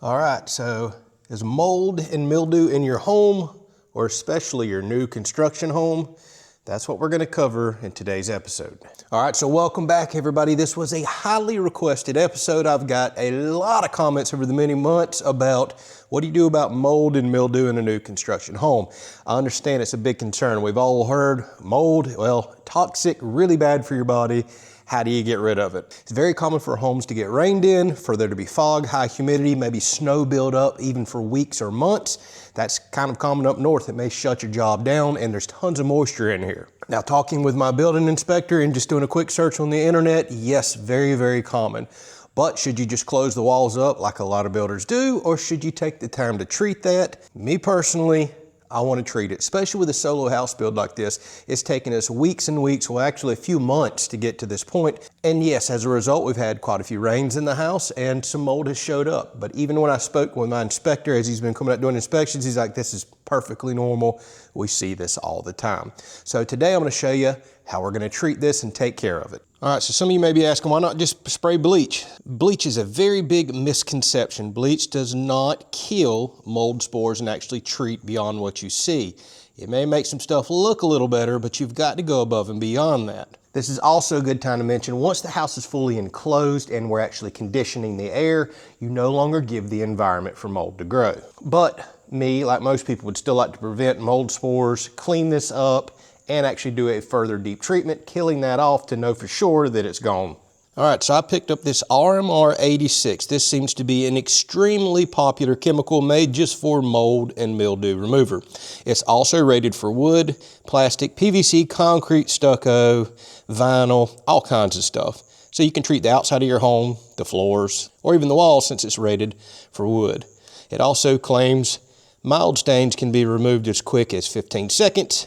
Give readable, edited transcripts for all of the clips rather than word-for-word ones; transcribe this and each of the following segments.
All right, so is mold and mildew in your home, or especially your new construction home? That's what we're going to cover in today's episode. All right, so welcome back, everybody. This was a highly requested episode. I've got a lot of comments over the many months about what do you do about mold and mildew in a new construction home. I understand it's a big concern. We've all heard mold, well, toxic, really bad for your body. How do you get rid of it? It's very common for homes to get rained in, for there to be fog, high humidity, maybe snow build up even for weeks or months. That's kind of common up north. It may shut your job down, and there's tons of moisture in here. Now, talking with my building inspector and just doing a quick search on the internet, yes, very, very common. But should you just close the walls up like a lot of builders do, or should you take the time to treat that? Me personally, I want to treat it, especially with a solo house build like this. It's taken us weeks and weeks, well actually a few months to get to this point. And yes, as a result, we've had quite a few rains in the house and some mold has showed up. But even when I spoke with my inspector, as he's been coming out doing inspections, he's like, this is perfectly normal. We see this all the time. So today I'm going to show you how we're going to treat this and take care of it. All right, so some of you may be asking, why not just spray bleach? Bleach is a very big misconception. Bleach does not kill mold spores and actually treat beyond what you see. It may make some stuff look a little better, but you've got to go above and beyond that. This is also a good time to mention, once the house is fully enclosed and we're actually conditioning the air, you no longer give the environment for mold to grow. But me, like most people, would still like to prevent mold spores, clean this up, and actually do a further deep treatment, killing that off to know for sure that it's gone. All right, so I picked up this RMR 86. This seems to be an extremely popular chemical made just for mold and mildew remover. It's also rated for wood, plastic, PVC, concrete, stucco, vinyl, all kinds of stuff. So you can treat the outside of your home, the floors, or even the walls since it's rated for wood. It also claims mild stains can be removed as quick as 15 seconds.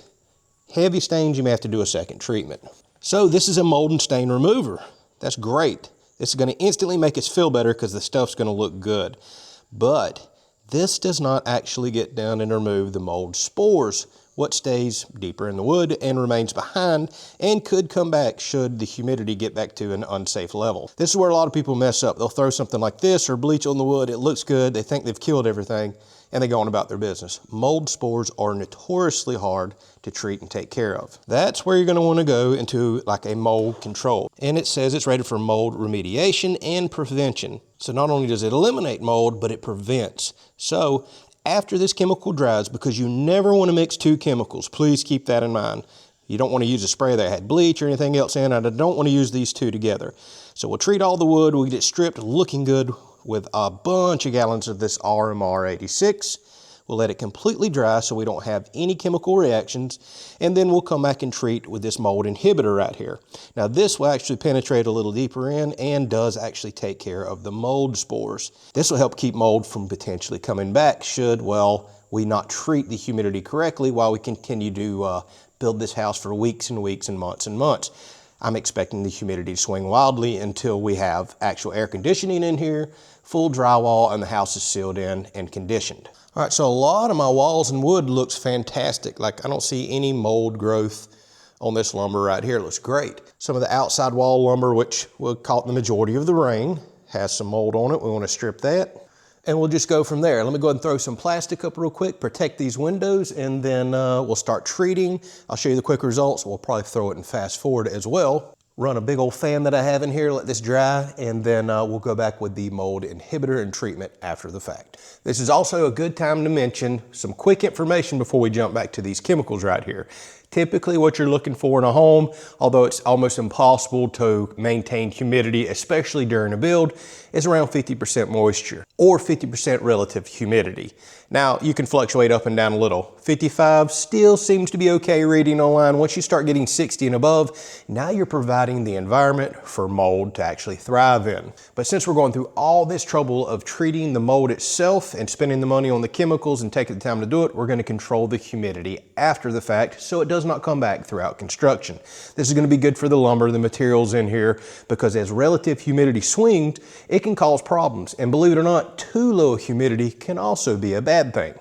Heavy stains, you may have to do a second treatment. So this is a mold and stain remover. That's great. This is going to instantly make us feel better because the stuff's going to look good. But this does not actually get down and remove the mold spores, what stays deeper in the wood and remains behind and could come back should the humidity get back to an unsafe level. This is where a lot of people mess up. They'll throw something like this or bleach on the wood. It looks good. They think they've killed everything and they go on about their business. Mold spores are notoriously hard to treat and take care of. That's where you're going to want to go into like a mold control. And it says it's rated for mold remediation and prevention. So not only does it eliminate mold, but it prevents. So after this chemical dries, because you never want to mix two chemicals, please keep that in mind. You don't want to use a spray that had bleach or anything else in it. I don't want to use these two together. So we'll treat all the wood, we'll get it stripped looking good with a bunch of gallons of this RMR 86. We'll let it completely dry so we don't have any chemical reactions, and then we'll come back and treat with this mold inhibitor right here. Now this will actually penetrate a little deeper in and does actually take care of the mold spores. This will help keep mold from potentially coming back should, well, we not treat the humidity correctly while we continue to build this house for weeks and weeks and months and months. I'm expecting the humidity to swing wildly until we have actual air conditioning in here, full drywall, and the house is sealed in and conditioned. All right, so a lot of my walls and wood looks fantastic. Like I don't see any mold growth on this lumber right here. It looks great. Some of the outside wall lumber, which will caught the majority of the rain, has some mold on it. We want to strip that. And we'll just go from there. Let me go ahead and throw some plastic up real quick, protect these windows, and then we'll start treating. I'll show you the quick results. We'll probably throw it in fast forward as well. Run a big old fan that I have in here, let this dry, and then we'll go back with the mold inhibitor and treatment after the fact. This is also a good time to mention some quick information before we jump back to these chemicals right here. Typically what you're looking for in a home, although it's almost impossible to maintain humidity, especially during a build, is around 50% moisture or 50% relative humidity. Now you can fluctuate up and down a little. 55 still seems to be okay reading online. Once you start getting 60 and above, now you're providing the environment for mold to actually thrive in. But since we're going through all this trouble of treating the mold itself and spending the money on the chemicals and taking the time to do it, we're going to control the humidity after the fact so it does not come back throughout construction. This is going to be good for the lumber, the materials in here, because as relative humidity swings, it can cause problems. And believe it or not, too low humidity can also be a bad thing.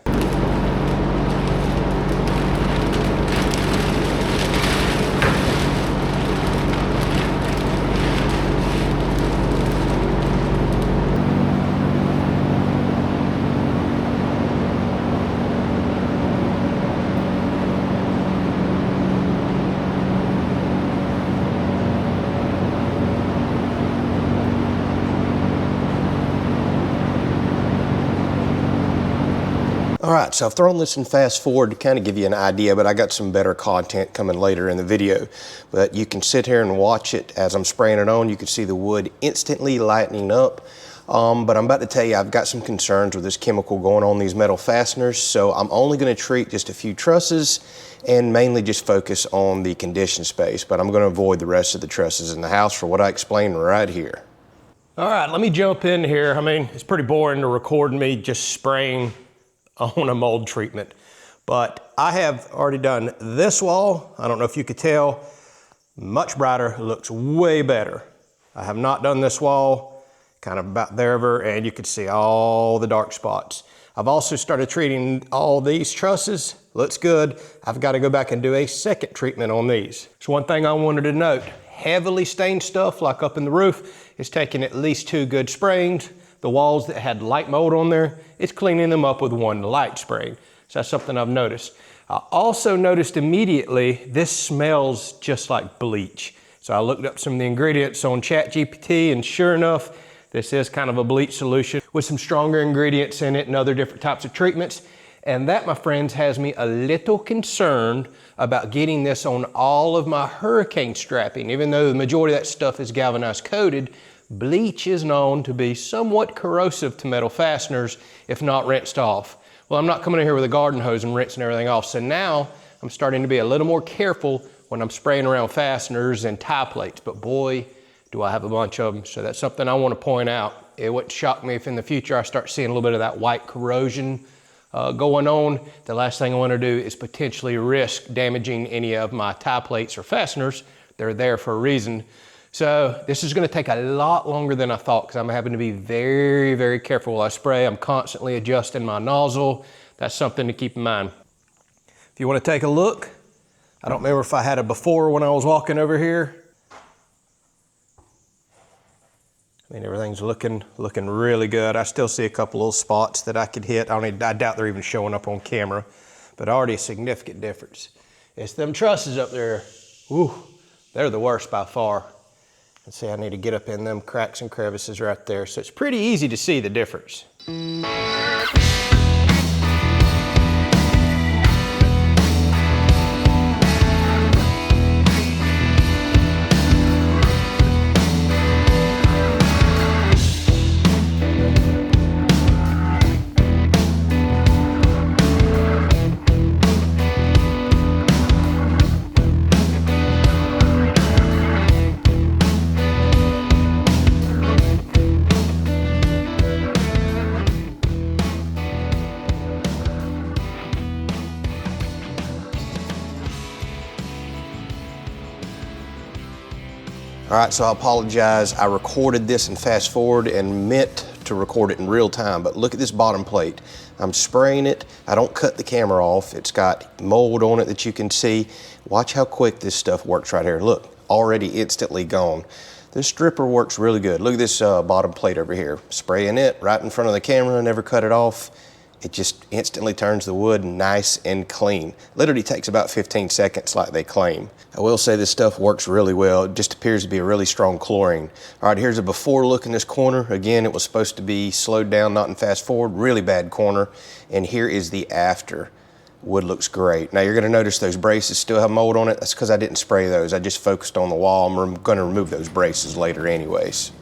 All right, so I've thrown this in fast forward to kind of give you an idea, but I got some better content coming later in the video. But you can sit here and watch it as I'm spraying it on. You can see the wood instantly lightening up. But I'm about to tell you, I've got some concerns with this chemical going on these metal fasteners, so I'm only going to treat just a few trusses and mainly just focus on the condition space, but I'm going to avoid the rest of the trusses in the house for what I explained right here. All right, let me jump in here. I mean, it's pretty boring to record me just spraying on a mold treatment, but I have already done this wall. I don't know if you could tell, much brighter, looks way better. I have not done this wall, kind of about there, and you can see all the dark spots. I've also started treating all these trusses, looks good. I've got to go back and do a second treatment on these. So one thing I wanted to note, heavily stained stuff like up in the roof is taking at least 2 good sprayings. The walls that had light mold on there, it's cleaning them up with 1 light spraying. So that's something I've noticed. I also noticed immediately, this smells just like bleach. So I looked up some of the ingredients on ChatGPT, and sure enough, this is kind of a bleach solution with some stronger ingredients in it and other different types of treatments. And that, my friends, has me a little concerned about getting this on all of my hurricane strapping. Even though the majority of that stuff is galvanized coated, bleach is known to be somewhat corrosive to metal fasteners if not rinsed off. Well, I'm not coming in here with a garden hose and rinsing everything off. So now I'm starting to be a little more careful when I'm spraying around fasteners and tie plates. But boy, do I have a bunch of them. So that's something I want to point out. It wouldn't shock me if in the future I start seeing a little bit of that white corrosion going on. The last thing I want to do is potentially risk damaging any of my tie plates or fasteners. They're there for a reason. So this is going to take a lot longer than I thought because I'm having to be very, very careful while I spray. I'm constantly adjusting my nozzle. That's something to keep in mind. If you want to take a look, I don't remember if I had it before when I was walking over here. I mean, everything's looking really good. I still see a couple little spots that I could hit. I doubt they're even showing up on camera, but already a significant difference. It's them trusses up there. Ooh, they're the worst by far. Let's see, I need to get up in them cracks and crevices right there. So it's pretty easy to see the difference. All right, so I apologize. I recorded this in fast forward and meant to record it in real time, but look at this bottom plate. I'm spraying it. I don't cut the camera off. It's got mold on it that you can see. Watch how quick this stuff works right here. Look, already instantly gone. This stripper works really good. Look at this bottom plate over here. Spraying it right in front of the camera, never cut it off. It just instantly turns the wood nice and clean. Literally takes about 15 seconds like they claim. I will say this stuff works really well. It just appears to be a really strong chlorine. All right, here's a before look in this corner. Again, it was supposed to be slowed down, not in fast forward, really bad corner. And here is the after. Wood looks great. Now you're gonna notice those braces still have mold on it. That's because I didn't spray those. I just focused on the wall. I'm gonna remove those braces later anyways.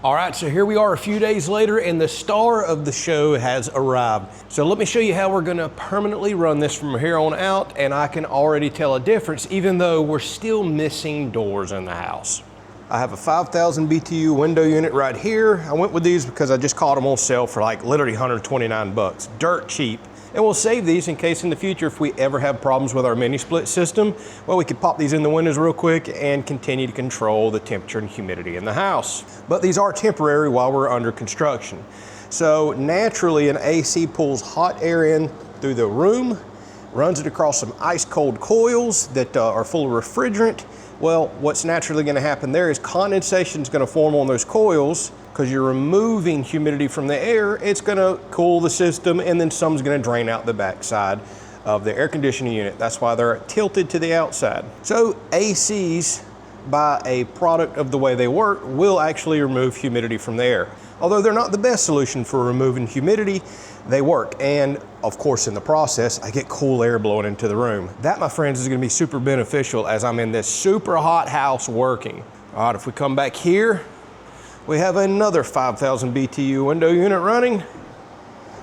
All right, so here we are a few days later and the star of the show has arrived. So let me show you how we're gonna permanently run this from here on out, and I can already tell a difference even though we're still missing doors in the house. I have a 5,000 BTU window unit right here. I went with these because I just caught them on sale for like literally 129 bucks, dirt cheap. And we'll save these in case in the future if we ever have problems with our mini split system, well, we could pop these in the windows real quick and continue to control the temperature and humidity in the house. But these are temporary while we're under construction. So naturally an AC pulls hot air in through the room, runs it across some ice cold coils that are full of refrigerant. Well, what's naturally going to happen there is condensation is going to form on those coils. Because you're removing humidity from the air, it's going to cool the system, and then some's going to drain out the backside of the air conditioning unit. That's why they're tilted to the outside. So ACs, by a product of the way they work, will actually remove humidity from the air. Although they're not the best solution for removing humidity, they work. And of course, in the process, I get cool air blowing into the room. That, my friends, is going to be super beneficial as I'm in this super hot house working. All right, if we come back here, we have another 5,000 BTU window unit running,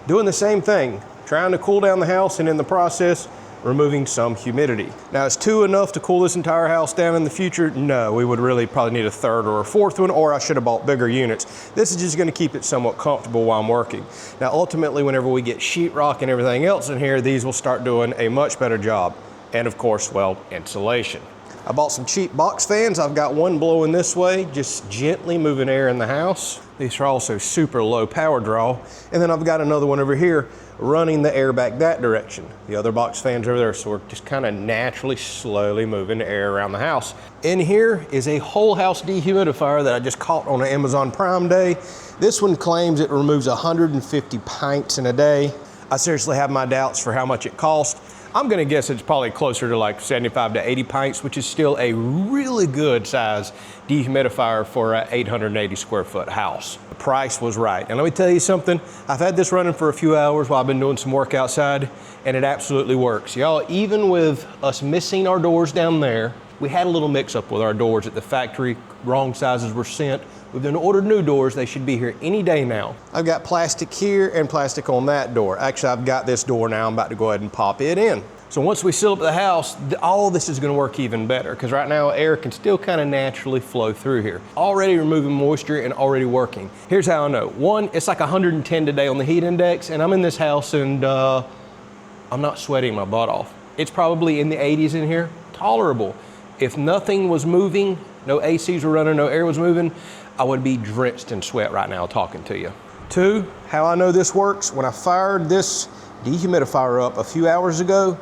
doing the same thing, trying to cool down the house and in the process, removing some humidity. Now, is 2 enough to cool this entire house down in the future? No, we would really probably need a 3rd or a 4th one, or I should have bought bigger units. This is just gonna keep it somewhat comfortable while I'm working. Now, ultimately, whenever we get sheetrock and everything else in here, these will start doing a much better job. And of course, well, insulation. I bought some cheap box fans. I've got one blowing this way, just gently moving air in the house. These are also super low power draw. And then I've got another one over here running the air back that direction. The other box fans over there, so we're just kind of naturally, slowly moving the air around the house. In here is a whole house dehumidifier that I just caught on an Amazon Prime Day. This one claims it removes 150 pints in a day. I seriously have my doubts for how much it costs. I'm gonna guess it's probably closer to like 75 to 80 pints, which is still a really good size dehumidifier for an 880 square foot house. The price was right. And let me tell you something, I've had this running for a few hours while I've been doing some work outside, and it absolutely works. Y'all, even with us missing our doors down there, we had a little mix up with our doors at the factory. Wrong sizes were sent. We've then ordered new doors. They should be here any day now. I've got plastic here and plastic on that door. Actually, I've got this door now. I'm about to go ahead and pop it in. So once we seal up the house, all this is gonna work even better, because right now air can still kind of naturally flow through here. Already removing moisture and already working. Here's how I know. One, it's like 110 today on the heat index, and I'm in this house and I'm not sweating my butt off. It's probably in the 80s in here, tolerable. If nothing was moving, no ACs were running, no air was moving, I would be drenched in sweat right now talking to you. 2, how I know this works, when I fired this dehumidifier up a few hours ago,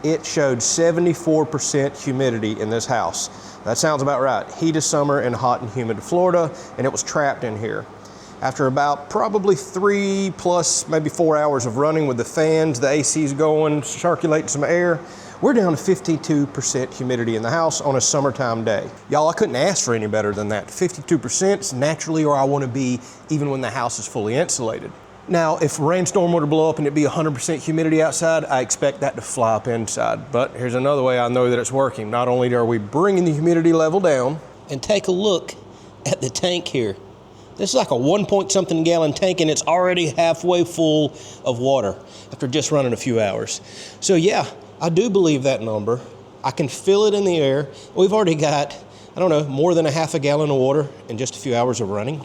it showed 74% humidity in this house. That sounds about right. Heat of summer and hot and humid Florida, and it was trapped in here. After about probably 3 plus maybe 4 hours of running with the fans, the ACs going, circulating some air, we're down to 52% humidity in the house on a summertime day. Y'all, I couldn't ask for any better than that. 52% is naturally where I want to be even when the house is fully insulated. Now, if a rainstorm were to blow up and it'd be 100% humidity outside, I expect that to fly up inside. But here's another way I know that it's working. Not only are we bringing the humidity level down, and take a look at the tank here. This is like a 1-point-something gallon tank, and it's already halfway full of water after just running a few hours. So yeah, I do believe that number. I can feel it in the air. We've already got, I don't know, more than a half a gallon of water in just a few hours of running.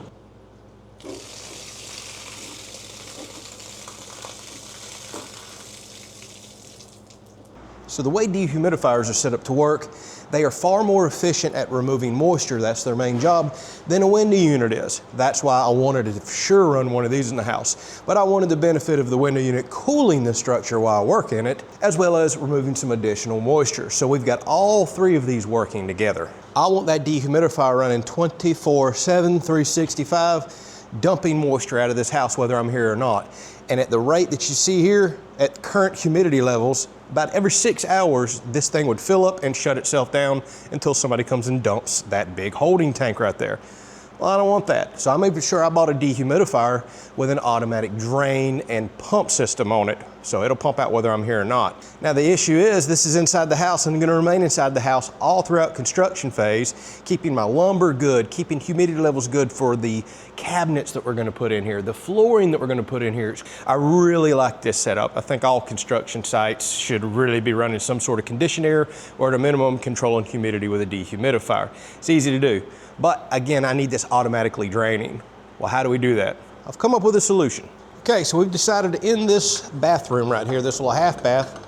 So the way dehumidifiers are set up to work, they are far more efficient at removing moisture, that's their main job, than a window unit is. That's why I wanted to for sure run one of these in the house. But I wanted the benefit of the window unit cooling the structure while I work in it, as well as removing some additional moisture. So we've got all 3 of these working together. I want that dehumidifier running 24/7, 365, dumping moisture out of this house whether I'm here or not. And at the rate that you see here, at current humidity levels, about every 6 hours, this thing would fill up and shut itself down until somebody comes and dumps that big holding tank right there. Well, I don't want that. So I made sure I bought a dehumidifier with an automatic drain and pump system on it. So it'll pump out whether I'm here or not. Now the issue is this is inside the house and I'm gonna remain inside the house all throughout construction phase, keeping my lumber good, keeping humidity levels good for the cabinets that we're gonna put in here, the flooring that we're gonna put in here. I really like this setup. I think all construction sites should really be running some sort of conditioned air or at a minimum controlling humidity with a dehumidifier. It's easy to do. But again, I need this automatically draining. Well, how do we do that? I've come up with a solution. Okay, so we've decided in this bathroom right here, this little half bath,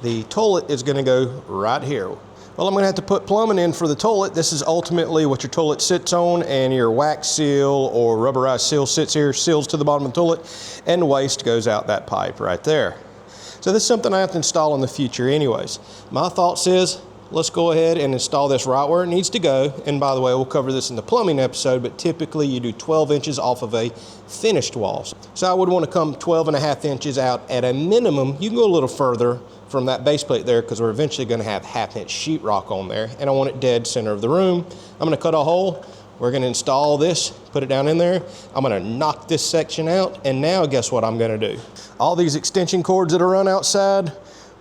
the toilet is gonna go right here. Well, I'm gonna have to put plumbing in for the toilet. This is ultimately what your toilet sits on, and your wax seal or rubberized seal sits here, seals to the bottom of the toilet, and waste goes out that pipe right there. So this is something I have to install in the future anyways. My thoughts is, let's go ahead and install this right where it needs to go. And by the way, we'll cover this in the plumbing episode, but typically you do 12 inches off of a finished wall. So I would want to come 12.5 inches out at a minimum. You can go a little further from that base plate there because we're eventually going to have 1/2 inch sheetrock on there. And I want it dead center of the room. I'm going to cut a hole. We're going to install this, put it down in there. I'm going to knock this section out. And now guess what I'm going to do? All these extension cords that are run outside,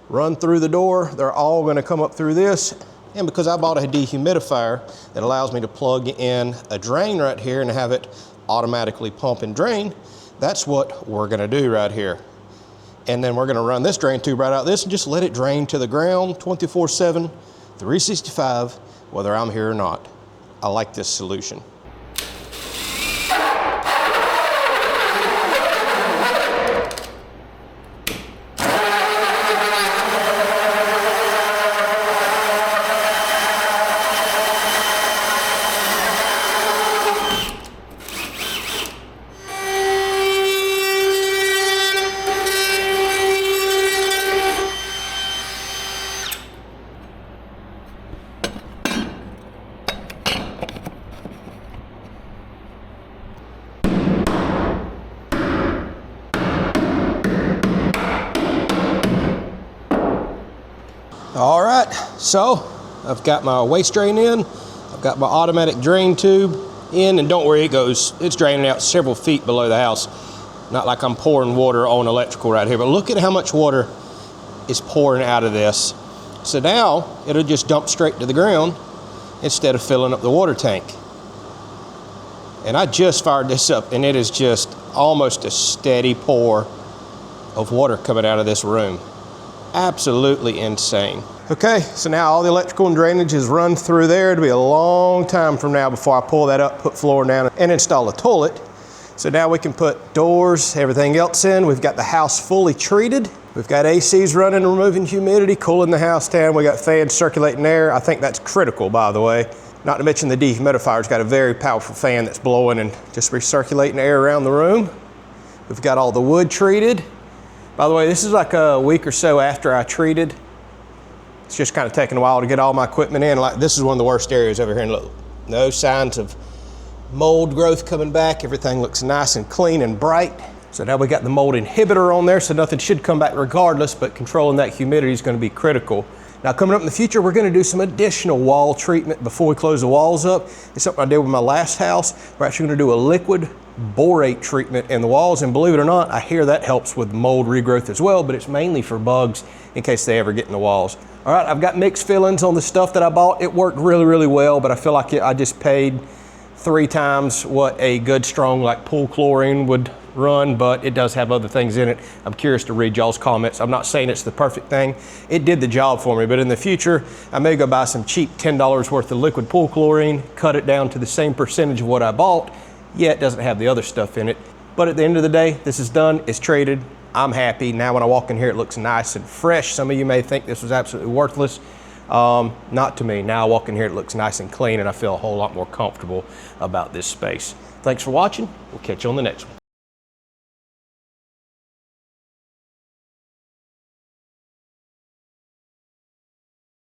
run through the door, they're all gonna come up through this. And because I bought a dehumidifier that allows me to plug in a drain right here and have it automatically pump and drain, that's what we're gonna do right here. And then we're gonna run this drain tube right out this and just let it drain to the ground 24/7, 365, whether I'm here or not. I like this solution. All right, so I've got my waste drain in, I've got my automatic drain tube in, and don't worry, it's draining out several feet below the house. Not like I'm pouring water on electrical right here, but look at how much water is pouring out of this. So now it'll just dump straight to the ground instead of filling up the water tank. And I just fired this up and it is just almost a steady pour of water coming out of this room. Absolutely insane. Okay, so now all the electrical and drainage is run through there. It'll be a long time from now before I pull that up, put floor down, and install a toilet. So now we can put doors, everything else in. We've got the house fully treated. We've got ACs running, removing humidity, cooling the house down. We got fans circulating air. I think that's critical, by the way. Not to mention the dehumidifier's got a very powerful fan that's blowing and just recirculating air around the room. We've got all the wood treated. By the way, this is like a week or so after I treated. It's just kind of taking a while to get all my equipment in. Like, this is one of the worst areas over here. And look, no signs of mold growth coming back. Everything looks nice and clean and bright. So now we got the mold inhibitor on there, so nothing should come back regardless, but controlling that humidity is going to be critical. Now coming up in the future, we're going to do some additional wall treatment before we close the walls up. It's something I did with my last house. We're actually going to do a liquid borate treatment in the walls, and believe it or not, I hear that helps with mold regrowth as well, but it's mainly for bugs in case they ever get in the walls. All right, I've got mixed feelings on the stuff that I bought. It worked really, really well, but I feel like I just paid 3 times what a good strong like pool chlorine would run, but it does have other things in it. I'm curious to read y'all's comments. I'm not saying it's the perfect thing. It did the job for me, but in the future, I may go buy some cheap $10 worth of liquid pool chlorine, cut it down to the same percentage of what I bought. Yeah, it doesn't have the other stuff in it. But at the end of the day, this is done, it's traded. I'm happy. Now when I walk in here, it looks nice and fresh. Some of you may think this was absolutely worthless. Not to me. Now I walk in here, it looks nice and clean, and I feel a whole lot more comfortable about this space. Thanks for watching. We'll catch you on the next one.